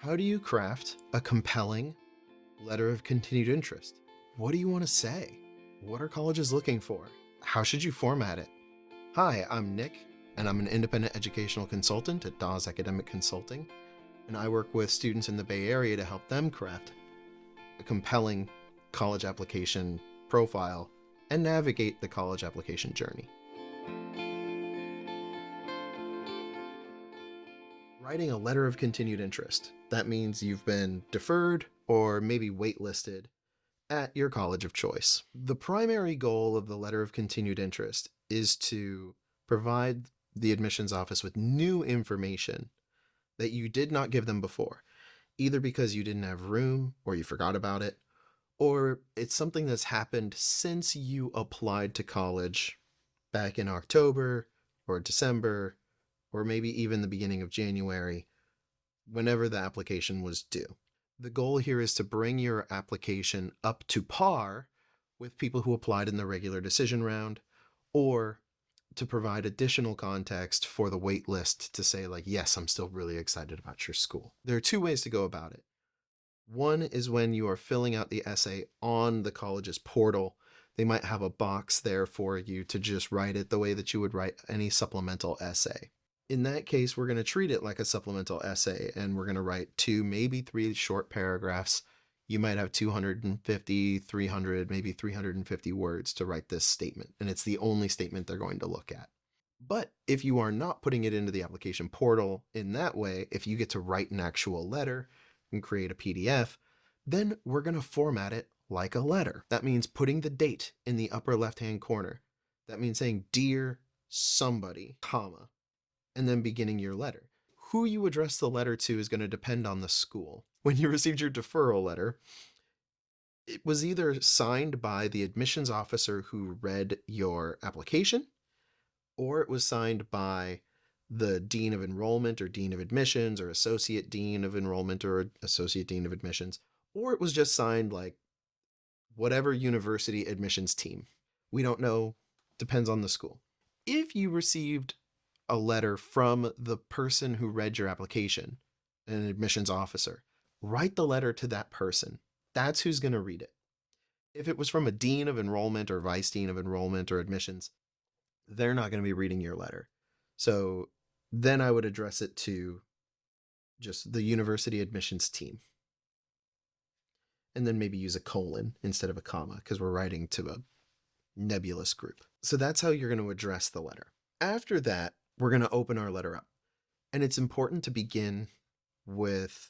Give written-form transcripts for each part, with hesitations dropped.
How do you craft a compelling letter of continued interest? What do you want to say? What are colleges looking for? How should you format it? Hi, I'm Nick, and I'm an independent educational consultant at Dawes Academic Consulting, and I work with students in the Bay Area to help them craft a compelling college application profile and navigate the college application journey. Writing a letter of continued interest. That means you've been deferred or maybe waitlisted at your college of choice. The primary goal of the letter of continued interest is to provide the admissions office with new information that you did not give them before, either because you didn't have room or you forgot about it, or it's something that's happened since you applied to college back in October or December, or maybe even the beginning of January, whenever the application was due. The goal here is to bring your application up to par with people who applied in the regular decision round, or to provide additional context for the wait list to say, like, yes, I'm still really excited about your school. There are two ways to go about it. One is when you are filling out the essay on the college's portal. They might have a box there for you to just write it the way that you would write any supplemental essay. In that case, we're going to treat it like a supplemental essay, and we're going to write 2, maybe 3 short paragraphs. You might have 250, 300, maybe 350 words to write this statement, and it's the only statement they're going to look at. But if you are not putting it into the application portal in that way, if you get to write an actual letter and create a PDF, then we're going to format it like a letter. That means putting the date in the upper left-hand corner. That means saying, "Dear somebody, comma," and then beginning your letter. Who you address the letter to is going to depend on the school. When you received your deferral letter, it was either signed by the admissions officer who read your application, or it was signed by the dean of enrollment or dean of admissions or associate dean of enrollment or associate dean of admissions, or it was just signed like whatever university admissions team. We don't know, depends on the school. If you received a letter from the person who read your application, an admissions officer, write the letter to that person. That's who's going to read it. If it was from a dean of enrollment or vice dean of enrollment or admissions, they're not going to be reading your letter. So then I would address it to just the university admissions team. And then maybe use a colon instead of a comma because we're writing to a nebulous group. So that's how you're going to address the letter. After that, we're going to open our letter up. And it's important to begin with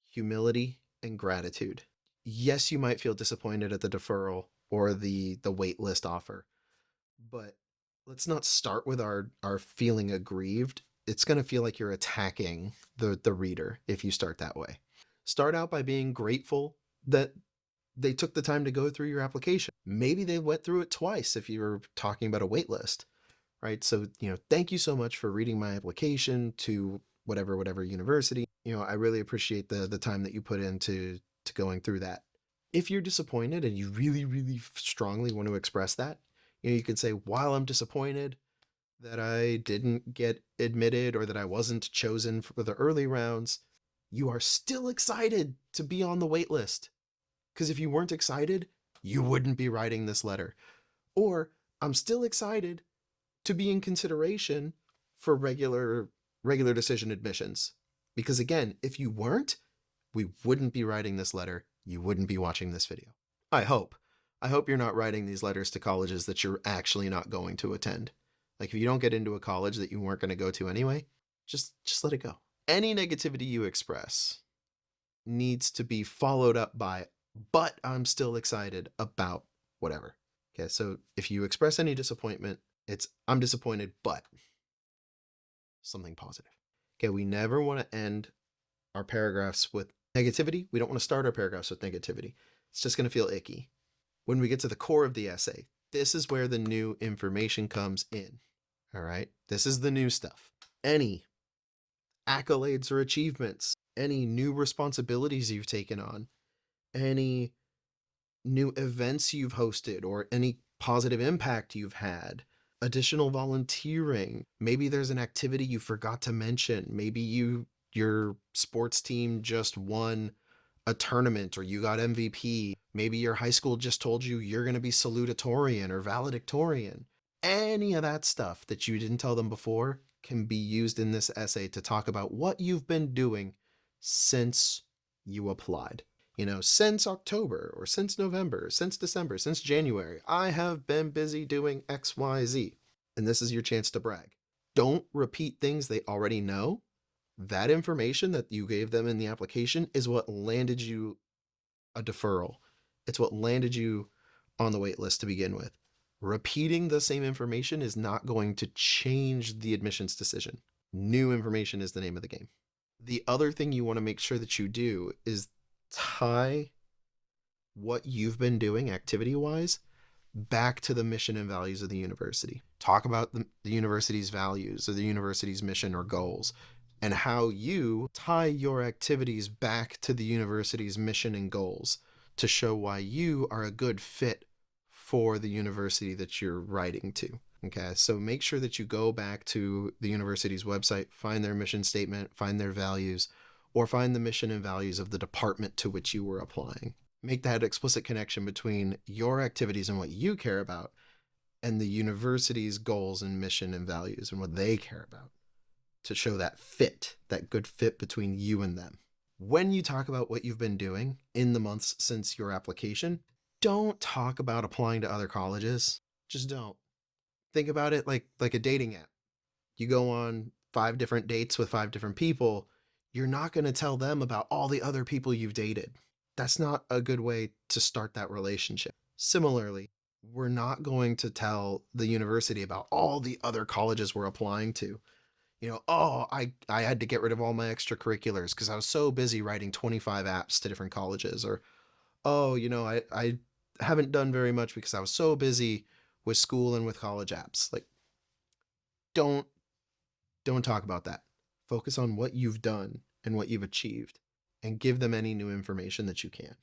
humility and gratitude. Yes, you might feel disappointed at the deferral or the wait list offer, but let's not start with our feeling aggrieved. It's going to feel like you're attacking the reader if you start that way. Start out by being grateful that they took the time to go through your application. Maybe they went through it twice if you were talking about a wait list. Right? So, thank you so much for reading my application to whatever university. I really appreciate the time that you put into going through that. If you're disappointed and you really, really strongly want to express that, you can say, while I'm disappointed that I didn't get admitted or that I wasn't chosen for the early rounds, you are still excited to be on the wait list. Because if you weren't excited, you wouldn't be writing this letter. Or, I'm still excited to be in consideration for regular decision admissions. Because again, if you weren't, we wouldn't be writing this letter. You wouldn't be watching this video. I hope you're not writing these letters to colleges that you're actually not going to attend. Like if you don't get into a college that you weren't going to go to anyway, just let it go. Any negativity you express needs to be followed up by, but I'm still excited about whatever. Okay, so if you express any disappointment, it's, I'm disappointed, but something positive. Okay, we never want to end our paragraphs with negativity. We don't want to start our paragraphs with negativity. It's just going to feel icky. When we get to the core of the essay, this is where the new information comes in. All right, this is the new stuff. Any accolades or achievements, any new responsibilities you've taken on, any new events you've hosted, or any positive impact you've had, additional volunteering. Maybe there's an activity you forgot to mention. Maybe you your sports team just won a tournament or you got MVP. Maybe your high school just told you you're going to be salutatorian or valedictorian. Any of that stuff that you didn't tell them before can be used in this essay to talk about what you've been doing since you applied. Since October or since November, since December, since January, I have been busy doing XYZ. And this is your chance to brag. Don't repeat things they already know. That information that you gave them in the application is what landed you a deferral. It's what landed you on the wait list to begin with. Repeating the same information is not going to change the admissions decision. New information is the name of the game. The other thing you want to make sure that you do is tie what you've been doing activity-wise back to the mission and values of the university. Talk about the university's values or the university's mission or goals, and how you tie your activities back to the university's mission and goals to show why you are a good fit for the university that you're writing to. Okay, so make sure that you go back to the university's website, find their mission statement, find their values, or find the mission and values of the department to which you were applying. Make that explicit connection between your activities and what you care about and the university's goals and mission and values and what they care about to show that fit, that good fit between you and them. When you talk about what you've been doing in the months since your application, don't talk about applying to other colleges. Just don't. Think about it like a dating app. You go on 5 different dates with 5 different people. You're not going to tell them about all the other people you've dated. That's not a good way to start that relationship. Similarly, we're not going to tell the university about all the other colleges we're applying to. I had to get rid of all my extracurriculars because I was so busy writing 25 apps to different colleges. Or, I haven't done very much because I was so busy with school and with college apps. Like, don't talk about that. Focus on what you've done and what you've achieved and give them any new information that you can.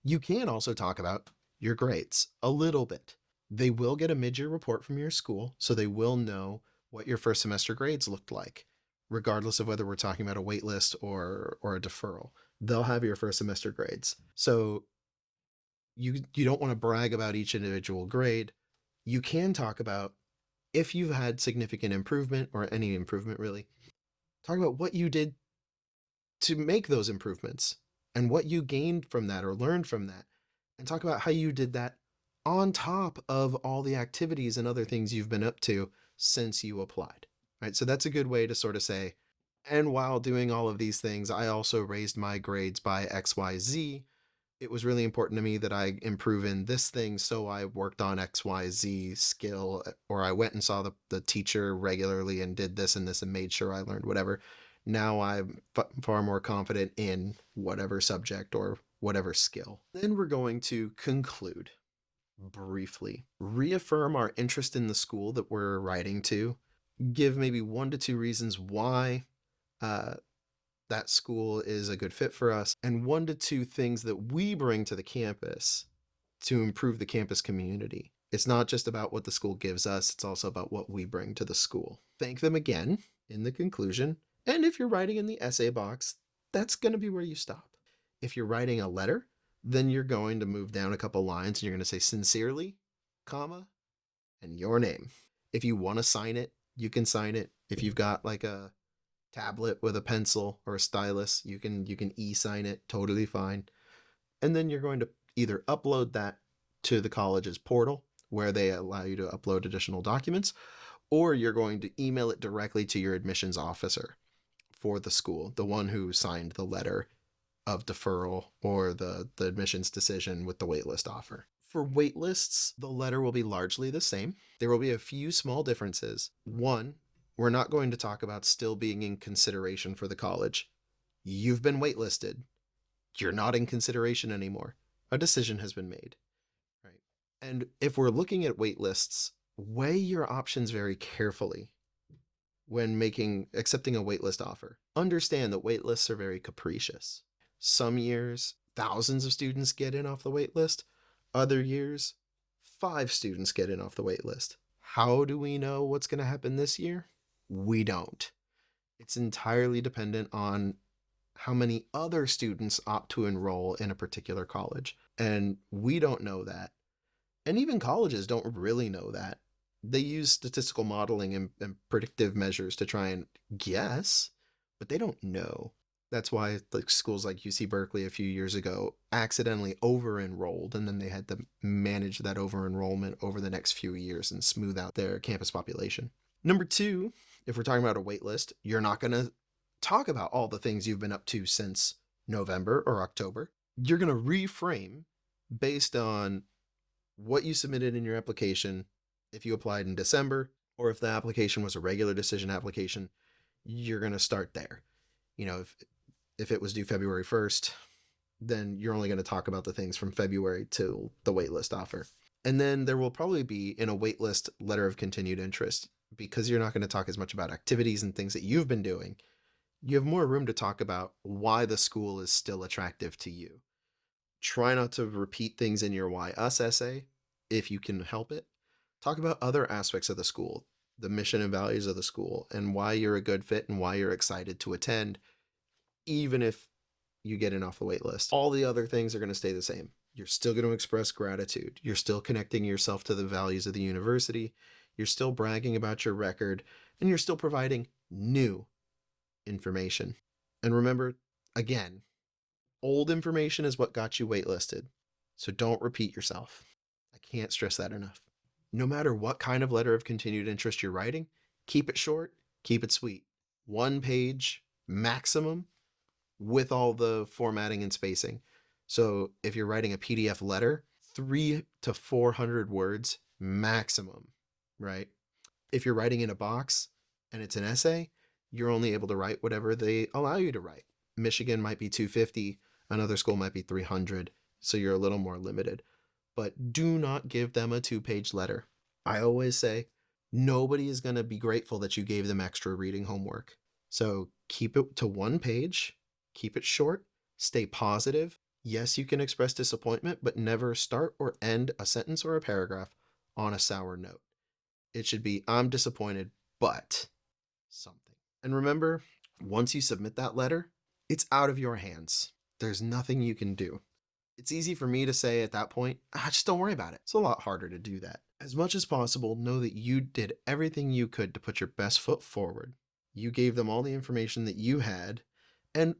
You can also talk about your grades a little bit. They will get a mid-year report from your school, so they will know what your first semester grades looked like, regardless of whether we're talking about a wait list or a deferral. They'll have your first semester grades. So you don't want to brag about each individual grade. You can talk about if you've had significant improvement or any improvement really. Talk about what you did to make those improvements and what you gained from that or learned from that. And talk about how you did that on top of all the activities and other things you've been up to since you applied. Right? So that's a good way to sort of say, and while doing all of these things, I also raised my grades by XYZ. It was really important to me that I improve in this thing, so I worked on XYZ skill, or I went and saw the teacher regularly and did this and this and made sure I learned whatever. Now I'm far more confident in whatever subject or whatever skill. Then we're going to conclude briefly, reaffirm our interest in the school that we're writing to, give maybe 1 to 2 reasons why that school is a good fit for us, and 1 to 2 things that we bring to the campus to improve the campus community. It's not just about what the school gives us, it's also about what we bring to the school. Thank them again in the conclusion, and if you're writing in the essay box, that's going to be where you stop. If you're writing a letter, then you're going to move down a couple lines and you're going to say sincerely, comma, and your name. If you want to sign it, you can sign it. If you've got like a tablet with a pencil or a stylus, you can e-sign it, totally fine. And then you're going to either upload that to the college's portal where they allow you to upload additional documents, or you're going to email it directly to your admissions officer for the school, the one who signed the letter of deferral or the admissions decision with the waitlist offer. For waitlists, the letter will be largely the same. There will be a few small differences. One, we're not going to talk about still being in consideration for the college. You've been waitlisted. You're not in consideration anymore. A decision has been made. Right? And if we're looking at waitlists, weigh your options very carefully when accepting a waitlist offer. Understand that waitlists are very capricious. Some years, thousands of students get in off the waitlist. Other years, 5 students get in off the waitlist. How do we know what's going to happen this year? We don't. It's entirely dependent on how many other students opt to enroll in a particular college. And we don't know that. And even colleges don't really know that. They use statistical modeling and predictive measures to try and guess, but they don't know. That's why like schools like UC Berkeley a few years ago accidentally over enrolled, and then they had to manage that over enrollment over the next few years and smooth out their campus population. Number two, if we're talking about a wait list, you're not going to talk about all the things you've been up to since November or October. You're going to reframe based on what you submitted in your application. If you applied in December, or if the application was a regular decision application, you're going to start there. You know, if it was due February 1st, then you're only going to talk about the things from February till the waitlist offer. And then there will probably be in a waitlist letter of continued interest, because you're not going to talk as much about activities and things that you've been doing. You have more room to talk about why the school is still attractive to you. Try not to repeat things in your why us essay if you can help it. Talk about other aspects of the school, the mission and values of the school, and why you're a good fit and why you're excited to attend, even if you get in off the wait list. All the other things are going to stay the same. You're still going to express gratitude. You're still connecting yourself to the values of the university. You're still bragging about your record, and you're still providing new information. And remember, again, old information is what got you waitlisted. So don't repeat yourself. I can't stress that enough. No matter what kind of letter of continued interest you're writing, keep it short, keep it sweet. 1 page maximum with all the formatting and spacing. So if you're writing a PDF letter, 300 to 400 words maximum, right? If you're writing in a box and it's an essay, you're only able to write whatever they allow you to write. Michigan might be 250, another school might be 300, so you're a little more limited. But do not give them a 2-page letter. I always say, nobody is going to be grateful that you gave them extra reading homework. So keep it to 1 page, keep it short, stay positive. Yes, you can express disappointment, but never start or end a sentence or a paragraph on a sour note. It should be, I'm disappointed, but something. And remember, once you submit that letter, it's out of your hands. There's nothing you can do. It's easy for me to say at that point, just don't worry about it. It's a lot harder to do that. As much as possible, know that you did everything you could to put your best foot forward. You gave them all the information that you had, and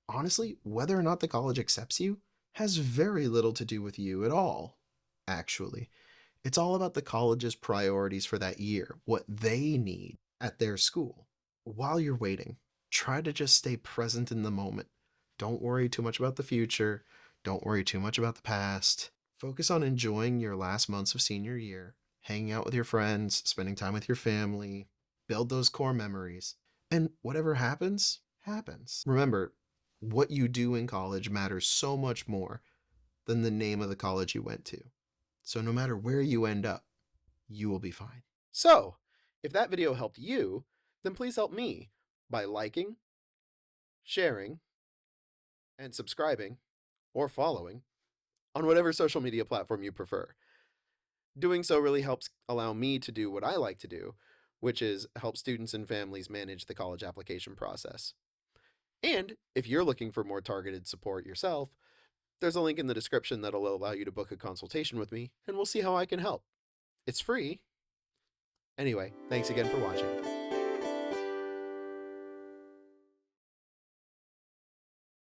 honestly, whether or not the college accepts you has very little to do with you at all, actually. It's all about the college's priorities for that year, what they need at their school. While you're waiting, try to just stay present in the moment. Don't worry too much about the future. Don't worry too much about the past. Focus on enjoying your last months of senior year, hanging out with your friends, spending time with your family, build those core memories. And whatever happens, happens. Remember, what you do in college matters so much more than the name of the college you went to. So no matter where you end up, you will be fine. So, if that video helped you, then please help me by liking, sharing, and subscribing, or following, on whatever social media platform you prefer. Doing so really helps allow me to do what I like to do, which is help students and families manage the college application process. And if you're looking for more targeted support yourself, there's a link in the description that'll allow you to book a consultation with me, and we'll see how I can help. It's free. Anyway, thanks again for watching.